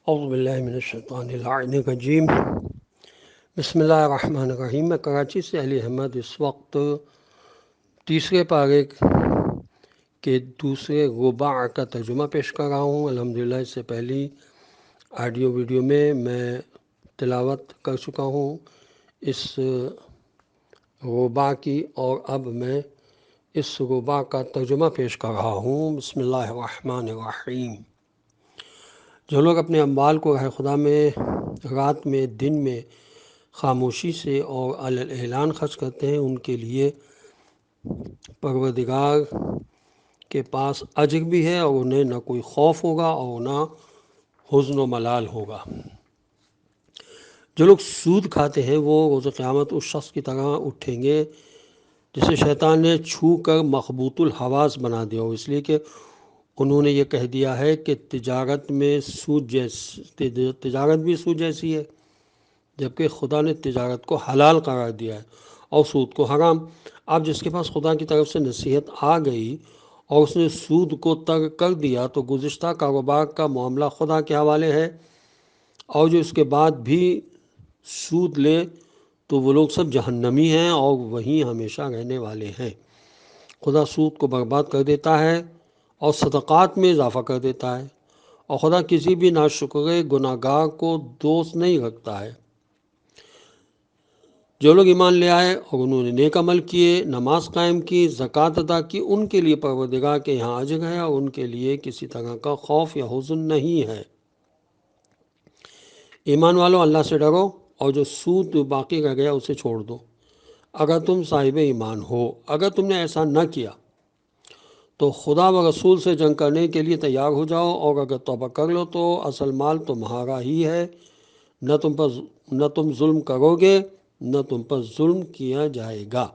اعوذ باللہ من الشیطان اللعین الرجیم بسم اللہ الرحمن الرحیم۔ میں کراچی سے علی احمد اس وقت تیسرے پارے کے دوسرے رباع کا ترجمہ پیش کر رہا ہوں۔ الحمدللہ اس سے پہلی آڈیو ویڈیو میں تلاوت کر چکا ہوں اس رباع کی، اور اب میں اس رباع کا ترجمہ پیش کر رہا ہوں۔ بسم اللہ الرحمن الرحیم۔ جو لوگ اپنے اموال کو راہ خدا میں رات میں دن میں خاموشی سے اور علی الاعلان خرچ کرتے ہیں، ان کے لیے پروردگار کے پاس اجر بھی ہے، اور انہیں نہ کوئی خوف ہوگا اور نہ حزن و ملال ہوگا۔ جو لوگ سود کھاتے ہیں وہ روز قیامت اس شخص کی طرح اٹھیں گے جسے شیطان نے چھو کر مخبوط الحواس بنا دیا ہو، اس لیے کہ انہوں نے یہ کہہ دیا ہے کہ تجارت بھی سود جیسی ہے، جبکہ خدا نے تجارت کو حلال قرار دیا ہے اور سود کو حرام۔ اب جس کے پاس خدا کی طرف سے نصیحت آ گئی اور اس نے سود کو ترک کر دیا تو گزشتہ کاروبار کا معاملہ خدا کے حوالے ہے، اور جو اس کے بعد بھی سود لے تو وہ لوگ سب جہنمی ہیں اور وہیں ہمیشہ رہنے والے ہیں۔ خدا سود کو برباد کر دیتا ہے اور صدقات میں اضافہ کر دیتا ہے، اور خدا کسی بھی ناشکر گناہ گار کو دوست نہیں رکھتا ہے۔ جو لوگ ایمان لے آئے اور انہوں نے نیک عمل کیے، نماز قائم کی، زکوٰۃ ادا کی، ان کے لیے پروردگار کے یہاں اجر ہے، اور ان کے لیے کسی طرح کا خوف یا حزن نہیں ہے۔ ایمان والوں، اللہ سے ڈرو اور جو سود باقی رہ گیا اسے چھوڑ دو، اگر تم صاحب ایمان ہو۔ اگر تم نے ایسا نہ کیا تو خدا و رسول سے جنگ کرنے کے لیے تیار ہو جاؤ، اور اگر توبہ کر لو تو اصل مال تمہارا ہی ہے، نہ تم ظلم کرو گے، نہ تم پر ظلم کیا جائے گا۔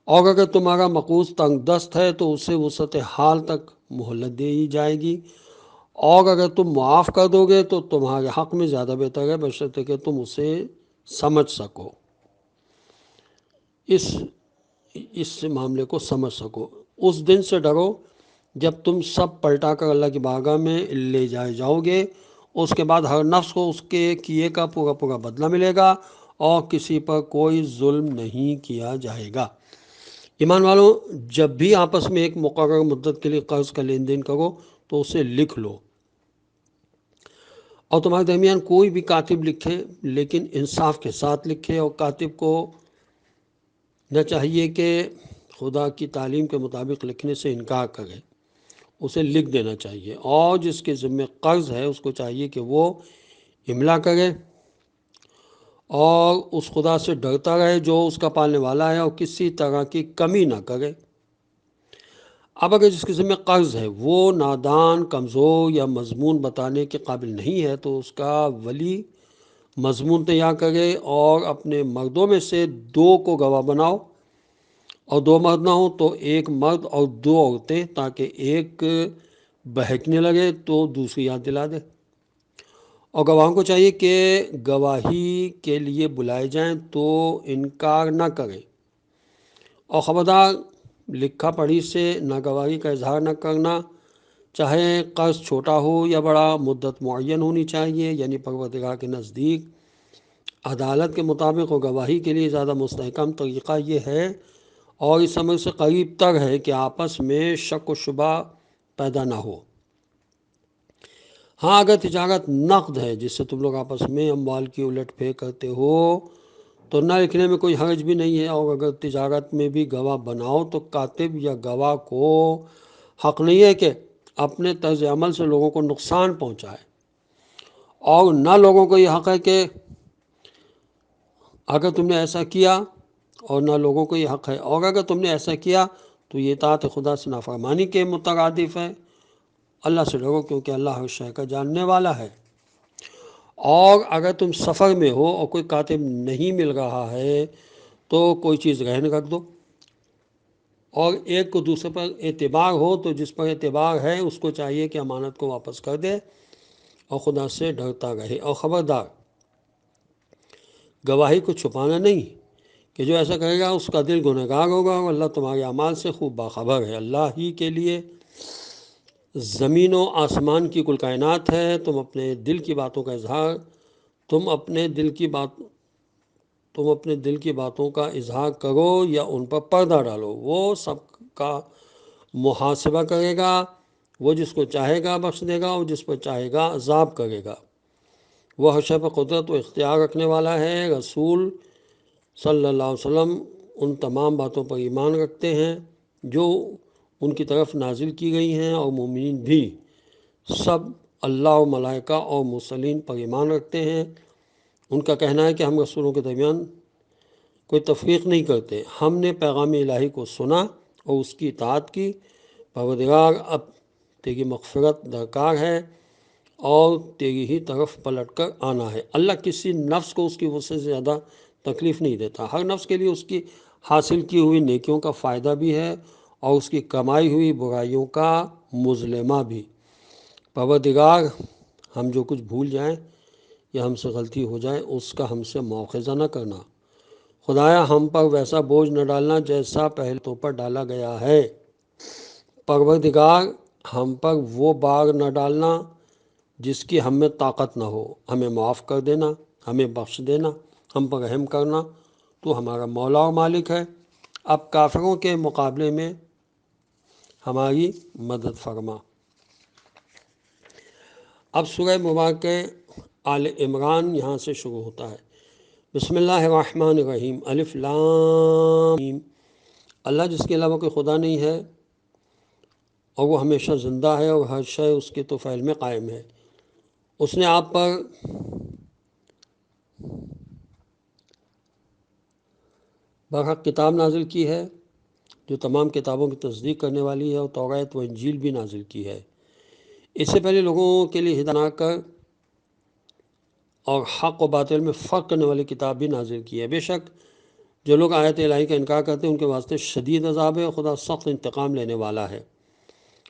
اور اگر تمہارا مقروض تنگ دست ہے تو اسے وسعت حال تک مہلت دے دی جائے گی، اور اگر تم معاف کر دو گے تو تمہارے حق میں زیادہ بہتر ہے، بشرطے کہ تم اسے سمجھ سکو، اس معاملے کو سمجھ سکو۔ اس دن سے ڈرو جب تم سب پلٹا کر اللہ کی بارگاہ میں لے جائے جاؤ گے، اس کے بعد ہر نفس کو اس کے کیے کا پورا پورا بدلہ ملے گا، اور کسی پر کوئی ظلم نہیں کیا جائے گا۔ ایمان والوں، جب بھی آپس میں ایک مقرر مدت کے لیے قرض کا لین دین کرو تو اسے لکھ لو، اور تمہارے درمیان کوئی بھی کاتب لکھے لیکن انصاف کے ساتھ لکھے، اور کاتب کو نہ چاہیے کہ خدا کی تعلیم کے مطابق لکھنے سے انکار کرے، اسے لکھ دینا چاہیے، اور جس کے ذمہ قرض ہے اس کو چاہیے کہ وہ املا کرے اور اس خدا سے ڈرتا رہے جو اس کا پالنے والا ہے، اور کسی طرح کی کمی نہ کرے۔ اب اگر جس کے ذمہ قرض ہے وہ نادان، کمزور یا مضمون بتانے کے قابل نہیں ہے تو اس کا ولی مضمون تیار کرے، اور اپنے مردوں میں سے 2 کو گواہ بناؤ، اور 2 مرد نہ ہوں تو 1 مرد اور 2 عورتیں، تاکہ ایک بہکنے لگے تو دوسری یاد دلا دے۔ اور گواہوں کو چاہیے کہ گواہی کے لیے بلائے جائیں تو انکار نہ کریں، اور خبردار لکھا پڑھی سے ناگواہی کا اظہار نہ کرنا، چاہے قرض چھوٹا ہو یا بڑا۔ مدت معین ہونی چاہیے، یعنی پروردگار کے نزدیک عدالت کے مطابق اور گواہی کے لیے زیادہ مستحکم طریقہ یہ ہے اور اس عمل سے قریب تر ہے کہ آپس میں شک و شبہ پیدا نہ ہو۔ ہاں، اگر تجارت نقد ہے جس سے تم لوگ آپس میں اموال کی الٹ پھیر کرتے ہو تو نہ لکھنے میں کوئی حرج بھی نہیں ہے، اور اگر تجارت میں بھی گواہ بناؤ تو کاتب یا گواہ کو حق نہیں ہے کہ اپنے طرز عمل سے لوگوں کو نقصان پہنچائے، اور نہ لوگوں کو یہ حق ہے کہ اگر تم نے ایسا کیا، اور نہ لوگوں کو یہ حق ہے، اور اگر تم نے ایسا کیا تو یہ اطاعت خدا سے نافرمانی کے مترادف ہے۔ اللہ سے ڈرو کیونکہ اللہ ہر شے کا جاننے والا ہے۔ اور اگر تم سفر میں ہو اور کوئی کاتب نہیں مل رہا ہے تو کوئی چیز رہن رکھ دو، اور ایک کو دوسرے پر اعتبار ہو تو جس پر اعتبار ہے اس کو چاہیے کہ امانت کو واپس کر دے اور خدا سے ڈرتا رہے۔ اور خبردار، گواہی کو چھپانا نہیں، کہ جو ایسا کرے گا اس کا دل گنہگار ہوگا، اور اللہ تمہارے اعمال سے خوب باخبر ہے۔ اللہ ہی کے لیے زمین و آسمان کی کل کائنات ہے، تم اپنے دل کی باتوں کا اظہار تم اپنے دل کی باتوں کا اظہار کرو یا ان پر پردہ ڈالو، وہ سب کا محاسبہ کرے گا۔ وہ جس کو چاہے گا بخش دے گا اور جس پر چاہے گا عذاب کرے گا۔ وہ ہر شے پر قدرت و اختیار رکھنے والا ہے۔ رسول صلی اللہ علیہ وسلم ان تمام باتوں پر ایمان رکھتے ہیں جو ان کی طرف نازل کی گئی ہیں، اور مومنین بھی سب اللہ و ملائکہ اور مرسلین پر ایمان رکھتے ہیں۔ ان کا کہنا ہے کہ ہم رسولوں کے درمیان کوئی تفریق نہیں کرتے۔ ہم نے پیغام الہی کو سنا اور اس کی اطاعت کی۔ پروردگار، اب تیری مغفرت درکار ہے اور تیری ہی طرف پلٹ کر آنا ہے۔ اللہ کسی نفس کو اس کی وسع سے زیادہ تکلیف نہیں دیتا۔ ہر نفس کے لیے اس کی حاصل کی ہوئی نیکیوں کا فائدہ بھی ہے اور اس کی کمائی ہوئی برائیوں کا مظلمہ بھی۔ پروردگار، ہم جو کچھ بھول جائیں یا ہم سے غلطی ہو جائے اس کا ہم سے مواخذہ نہ کرنا۔ خدایا، ہم پر ویسا بوجھ نہ ڈالنا جیسا پہلے تو پر ڈالا گیا ہے۔ پروردگار، ہم پر وہ بار نہ ڈالنا جس کی ہم میں طاقت نہ ہو۔ ہمیں معاف کر دینا، ہمیں بخش دینا، ہم پر رحم کرنا۔ تو ہمارا مولا و مالک ہے۔ اب کافروں کے مقابلے میں ہماری مدد فرما۔ اب سورہ مبارکہ آل عمران یہاں سے شروع ہوتا ہے۔ بسم اللہ الرحمن الرحیم، الف لام میم۔ اللہ جس کے علاوہ کوئی خدا نہیں ہے اور وہ ہمیشہ زندہ ہے اور ہر شے اس کے توفیل میں قائم ہے۔ اس نے آپ پر برحق کتاب نازل کی ہے جو تمام کتابوں کی تصدیق کرنے والی ہے، اور توریت و انجیل بھی نازل کی ہے۔ اس سے پہلے لوگوں کے لیے ہدایت بنا کر اور حق و باطل میں فرق کرنے والی کتاب بھی نازل کی ہے۔ بے شک جو لوگ آیت الہی کا انکار کرتے ہیں ان کے واسطے شدید عذاب ہے، اور خدا سخت انتقام لینے والا ہے۔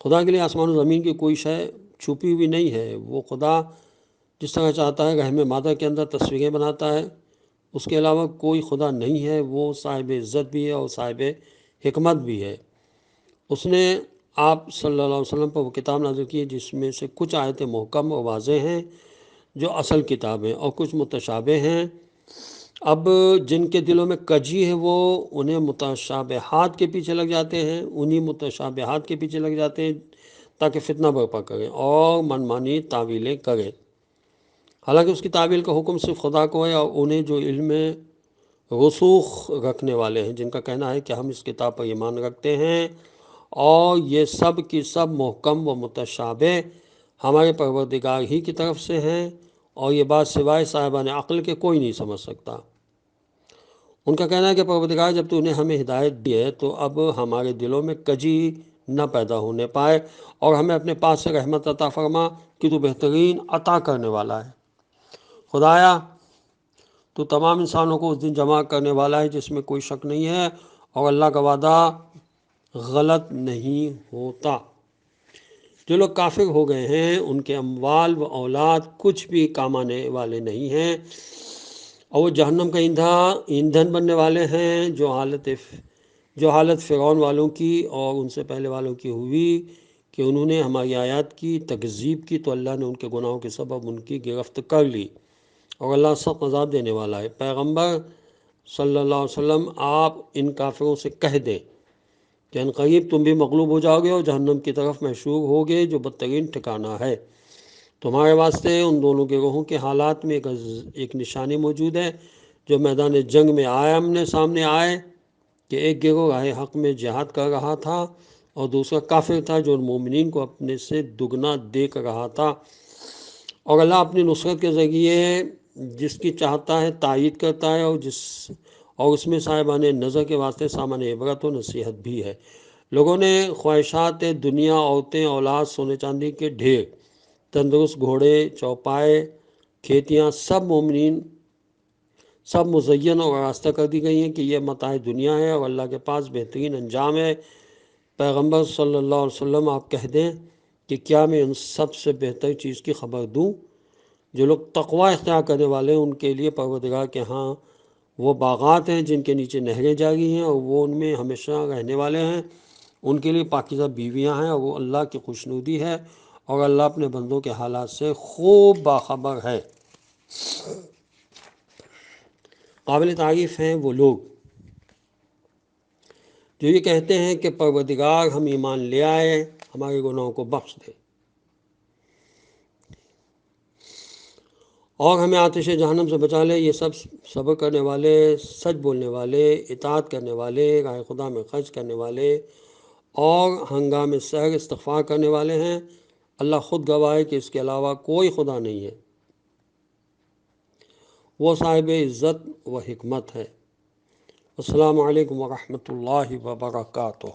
خدا کے لیے آسمان و زمین کی کوئی شے چھپی ہوئی نہیں ہے۔ وہ خدا جس طرح چاہتا ہے رحم مادر کے اندر تصویریں بناتا ہے۔ اس کے علاوہ کوئی خدا نہیں ہے۔ وہ صاحب عزت بھی ہے اور صاحب حکمت بھی ہے۔ اس نے آپ صلی اللہ علیہ وسلم پر وہ کتاب نازل کی ہے جس میں سے کچھ آیتیں محکم اور واضح ہیں جو اصل کتاب ہیں، اور کچھ متشابہ ہیں۔ اب جن کے دلوں میں کجی ہے وہ انہیں متشابہات کے پیچھے لگ جاتے ہیں، انہی متشابہات کے پیچھے لگ جاتے ہیں تاکہ فتنہ برپا کریں اور منمانی تعویلیں کریں۔ حالانکہ اس کی تعویل کا حکم صرف خدا کو ہے، اور انہیں جو علم میں رسوخ رکھنے والے ہیں جن کا کہنا ہے کہ ہم اس کتاب پر ایمان رکھتے ہیں اور یہ سب کی سب محکم و متشابہ ہمارے پروردگار ہی کی طرف سے ہیں، اور یہ بات سوائے صاحبان عقل کے کوئی نہیں سمجھ سکتا۔ ان کا کہنا ہے کہ پروردگار، جب تو نے ہمیں ہدایت دی ہے تو اب ہمارے دلوں میں کجی نہ پیدا ہونے پائے، اور ہمیں اپنے پاس سے رحمت عطا فرما کہ تو بہترین عطا کرنے والا ہے۔ خدایا، تو تمام انسانوں کو اس دن جمع کرنے والا ہے جس میں کوئی شک نہیں ہے، اور اللہ کا وعدہ غلط نہیں ہوتا۔ جو لوگ کافر ہو گئے ہیں ان کے اموال و اولاد کچھ بھی کام آنے والے نہیں ہیں، اور وہ جہنم کا ایندھن بننے والے ہیں۔ جو حالت فرعون والوں کی اور ان سے پہلے والوں کی ہوئی کہ انہوں نے ہماری آیات کی تکذیب کی، تو اللہ نے ان کے گناہوں کے سبب ان کی گرفت کر لی، اور اللہ سخت عذاب دینے والا ہے۔ پیغمبر صلی اللہ علیہ وسلم، آپ ان کافروں سے کہہ دیں کہ ان قریب تم بھی مغلوب ہو جاؤ گے اور جہنم کی طرف محشور ہوگے جو بدترین ٹھکانہ ہے۔ تمہارے واسطے ان دونوں گروہوں کے حالات میں ایک نشانی موجود ہے جو میدان جنگ میں آمنے سامنے آئے، کہ ایک گروہ راہ حق میں جہاد کر رہا تھا اور دوسرا کافر تھا جو مومنین کو اپنے سے دگنا دیکھ رہا تھا، اور اللہ اپنی نصرت کے ذریعے جس کی چاہتا ہے تائید کرتا ہے، اور اس میں صاحبان نظر کے واسطے سامان عبرت و نصیحت بھی ہے۔ لوگوں نے خواہشات دنیا، عورتیں، اولاد، سونے چاندی کے ڈھیر، تندرست گھوڑے، چوپائے، کھیتیاں، سب مزین اور آراستہ کر دی گئی ہیں کہ یہ متاع دنیا ہے اور اللہ کے پاس بہترین انجام ہے۔ پیغمبر صلی اللہ علیہ وسلم، آپ کہہ دیں کہ کیا میں ان سب سے بہتر چیز کی خبر دوں؟ جو لوگ تقوی اختیار کرنے والے ہیں ان کے لیے پروردگار کے ہاں وہ باغات ہیں جن کے نیچے نہریں جاری ہیں، اور وہ ان میں ہمیشہ رہنے والے ہیں۔ ان کے لیے پاکیزہ بیویاں ہیں اور وہ اللہ کی خوشنودی ہے، اور اللہ اپنے بندوں کے حالات سے خوب باخبر ہے۔ قابل تعریف ہیں وہ لوگ جو یہ کہتے ہیں کہ پروردگار ہم ایمان لے آئے، ہمارے گناہوں کو بخش دے اور ہمیں آتش جہنم سے بچا لے۔ یہ سب صبر کرنے والے، سچ بولنے والے، اطاعت کرنے والے، راہ خدا میں خرچ کرنے والے اور ہنگام سحر استغفار کرنے والے ہیں۔ اللہ خود گواہ ہے کہ اس کے علاوہ کوئی خدا نہیں ہے، وہ صاحب عزت و حکمت ہے۔ السلام علیکم ورحمۃ اللہ وبرکاتہ۔